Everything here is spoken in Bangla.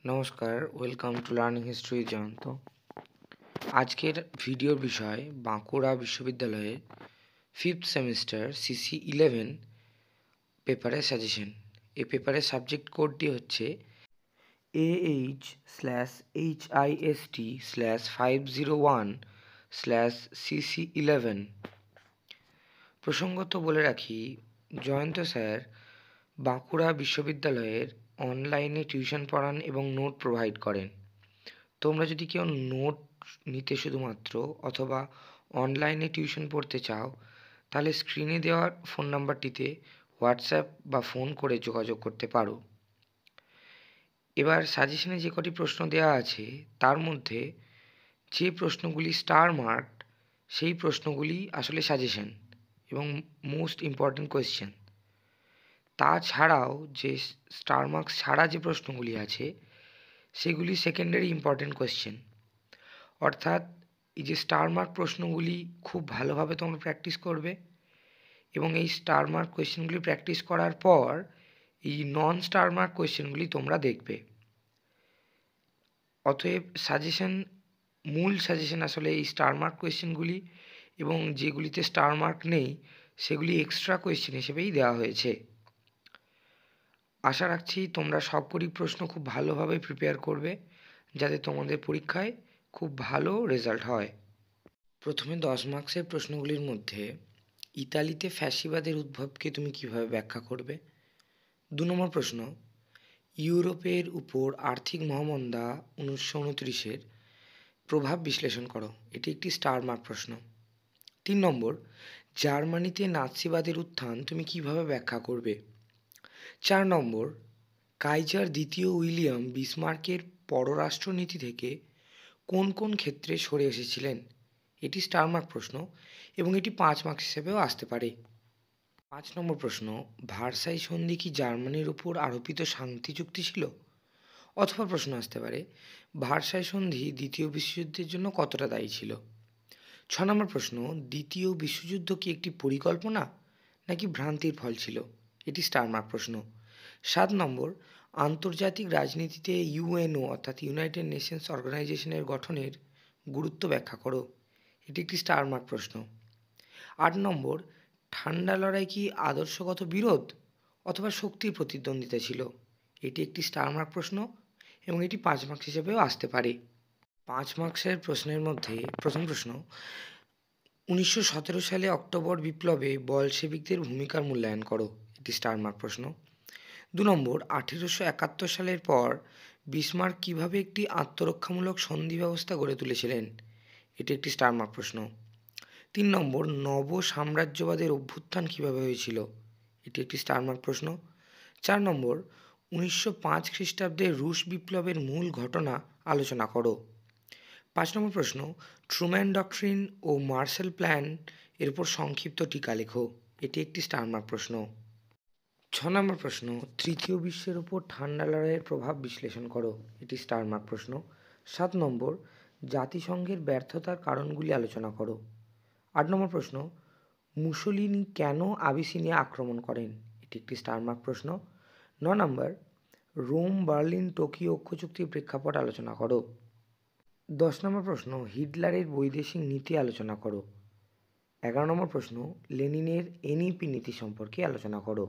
নমস্কার, welcome to learning history Jayanta. আজকের ভিডিওর বিষয় বাঁকুড়া বিশ্ববিদ্যালয়ের 5th সেমিস্টার CC11 পেপারের সাজেশন। এই পেপারের সাবজেক্ট কোডটি হচ্ছে AH/HIST/501/CC11। প্রসঙ্গত বলে রাখি, জয়ন্ত স্যার বাঁকুড়া বিশ্ববিদ্যালয়ের অনলাইনে টিউশন পড়ান এবং নোট প্রোভাইড করেন। তোমরা যদি কেউ নোট নিতে শুধুমাত্র অথবা অনলাইনে টিউশন পড়তে চাও, তাহলে স্ক্রিনে দেওয়া ফোন নাম্বারটিতে হোয়াটসঅ্যাপ বা ফোন করে যোগাযোগ করতে পারো। এবার সাজেশনে যে কটি প্রশ্ন দেওয়া আছে তার মধ্যে যে প্রশ্নগুলি স্টার মার্কড সেই প্রশ্নগুলি আসলে সাজেশন এবং মোস্ট ইম্পর্ট্যান্ট কোয়েশ্চেন। তাছাড়াও যে স্টার মার্কস ছাড়া যে প্রশ্নগুলি আছে সেগুলি সেকেন্ডারি ইম্পর্ট্যান্ট কোয়েশ্চেন। অর্থাৎ এই যে স্টার মার্ক প্রশ্নগুলি খুব ভালোভাবে তোমরা প্র্যাকটিস করবে এবং এই স্টার মার্ক কোয়েশ্চেনগুলি প্র্যাকটিস করার পর এই নন স্টার মার্ক কোয়েশ্চেনগুলি তোমরা দেখবে। অতএব মূল সাজেশন আসলে এই স্টার মার্ক কোয়েশ্চেনগুলি এবং যেগুলিতে স্টার মার্ক নেই সেগুলি এক্সট্রা কোয়েশ্চেন হিসেবেই দেওয়া হয়েছে। আশা রাখছি তোমরা সবকটি প্রশ্ন খুব ভালোভাবে প্রিপেয়ার করবে যাতে তোমাদের পরীক্ষায় খুব ভালো রেজাল্ট হয়। প্রথমে 10 মার্কসের প্রশ্নগুলির মধ্যে ইতালিতে ফ্যাসিবাদের উদ্ভবকে তুমি কিভাবে ব্যাখ্যা করবে। 2 নম্বর প্রশ্ন, ইউরোপের উপর আর্থিক মহামন্দা 1929-এর প্রভাব বিশ্লেষণ করো। এটি একটি স্টার মার্ক প্রশ্ন। 3 নম্বর, জার্মানিতে নাৎসিবাদের উত্থান তুমি কিভাবে ব্যাখ্যা করবে। 4 নম্বর, কাইজার দ্বিতীয় উইলিয়াম বিসমার্কের পররাষ্ট্রনীতি থেকে কোন কোন ক্ষেত্রে সরে এসেছিলেন। এটি স্টার মার্ক প্রশ্ন এবং এটি 5 মার্কস হিসেবেও আসতে পারে। 5 নম্বর প্রশ্ন, ভার্সাই সন্ধি কি জার্মানির উপর আরোপিত শান্তি চুক্তি ছিল। অথবা প্রশ্ন আসতে পারে, ভার্সাই সন্ধি দ্বিতীয় বিশ্বযুদ্ধের জন্য কতটা দায়ী ছিল। 6 নম্বর প্রশ্ন, দ্বিতীয় বিশ্বযুদ্ধ কি একটি পরিকল্পনা নাকি ভ্রান্তির ফল ছিল। এটি স্টার মার্ক প্রশ্ন। 7 নম্বর, আন্তর্জাতিক রাজনীতিতে ইউএনও অর্থাৎ ইউনাইটেড নেশনস অর্গানাইজেশনের গঠনের গুরুত্ব ব্যাখ্যা করো। এটি একটি স্টার মার্ক প্রশ্ন। 8 নম্বর, ঠান্ডা লড়াই কি আদর্শগত বিরোধ অথবা শক্তির প্রতিদ্বন্দ্বিতা ছিল। এটি একটি স্টার মার্ক প্রশ্ন এবং এটি 5 মার্কস হিসেবেও আসতে পারে। 5 মার্কসের প্রশ্নের মধ্যে প্রথম প্রশ্ন, 1917 সালে অক্টোবর বিপ্লবে বলশেভিকদের ভূমিকার মূল্যায়ন করো। এটি স্টার মার্ক প্রশ্ন। 2 নম্বর, 1871 সালের পর বিসমার্ক কিভাবে একটি আত্মরক্ষামূলক সন্ধি ব্যবস্থা গড়ে তুলেছিলেন। এটি একটি স্টার মার্ক প্রশ্ন। 3 নম্বর, নব সাম্রাজ্যবাদের অভ্যুত্থান কিভাবে হয়েছিল। এটি একটি স্টার মার্ক প্রশ্ন। 4 নম্বর, 1905 খ্রিস্টাব্দে রুশ বিপ্লবের মূল ঘটনা আলোচনা করো। 5 নম্বর প্রশ্ন, ট্রুম্যান ডক্ট্রিন ও মার্শাল প্ল্যান এর উপর সংক্ষিপ্ত টিকা লেখো। এটি একটি স্টার মার্ক প্রশ্ন। 6 নম্বর প্রশ্ন, তৃতীয় বিশ্বের উপর ঠান্ডা লড়াইয়ের প্রভাব বিশ্লেষণ করো। এটি স্টার মার্ক প্রশ্ন। 7 নম্বর, জাতিসংঘের ব্যর্থতার কারণগুলি আলোচনা করো। 8 নম্বর প্রশ্ন, মুসোলিনি কেন আবিসিনিয়া আক্রমণ করেন। এটি একটি স্টার মার্ক প্রশ্ন। 9 নম্বর, রোম বার্লিন টোকিও ঐক্য চুক্তির প্রেক্ষাপট আলোচনা করো। 10 নম্বর প্রশ্ন, হিটলারের বৈদেশিক নীতি আলোচনা করো। 11 নম্বর প্রশ্ন, লেনিনের এনইপি নীতি সম্পর্কে আলোচনা করো।